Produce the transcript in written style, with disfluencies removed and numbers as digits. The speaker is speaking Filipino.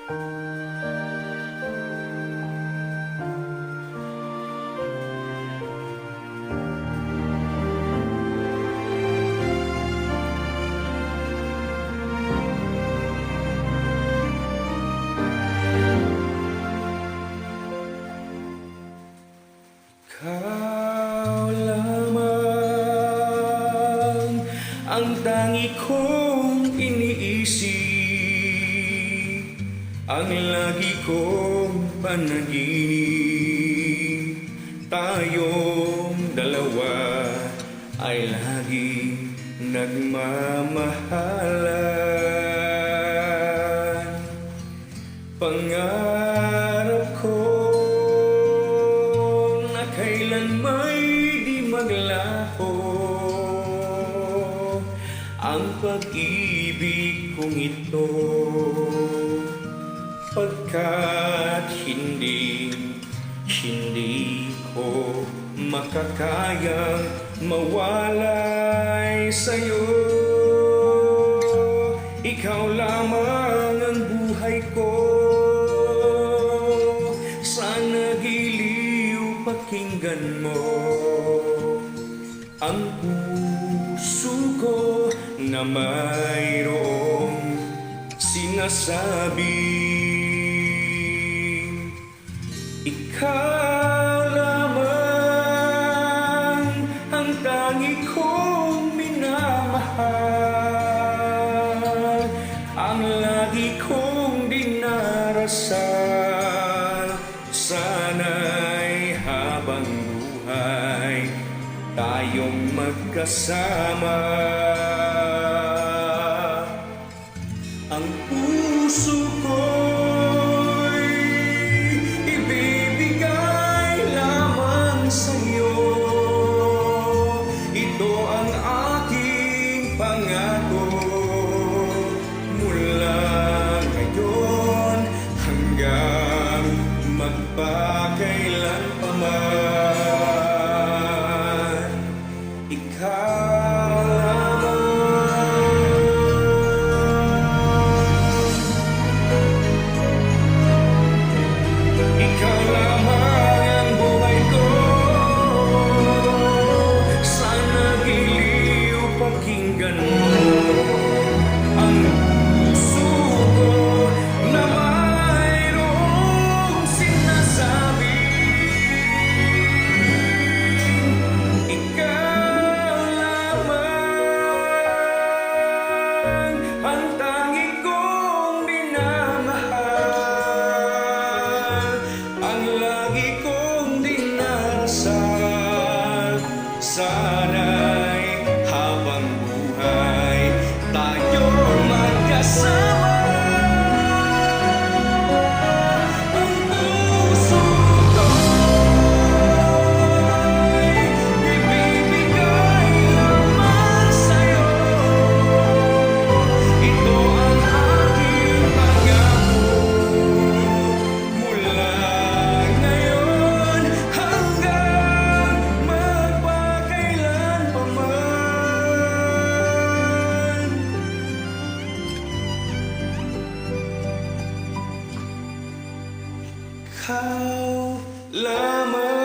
Ikaw lamang ang tangi kong iniisip, ang lagi kong panaginip. Tayong dalawa ay laging nagmamahalan. Pangarap ko na kailan may di maglaho ang pag-ibig kong ito, pagkat hindi ko makakayang mawalay sa'yo. Ikaw lamang ang buhay ko, sana giliw pakinggan mo ang puso ko na mayroong sinasabi. Ikaw lamang ang tangi kong minamahal, ang lagi kong dinarasal. Sana'y habang buhay tayong magkasama. Ang puso ko'y ibibigay lamang sa'yo. Ito ang aking pangako, mula ngayon hanggang magpakailanpaman. Ikaw lamang ang buhay ko, sana giliw pakinggan mo ang puso ko na mayroong sinasabi. Ikaw lamang ang tangi kong minamahal, ang lagi kong dinarasal. Sana'y habang buhay tayong magkasama. Ang puso ko'y ibibigay lamang sa'yo. Ito ang aking pangako, mula ngayon hanggang magpakailanpaman. Ikaw lamang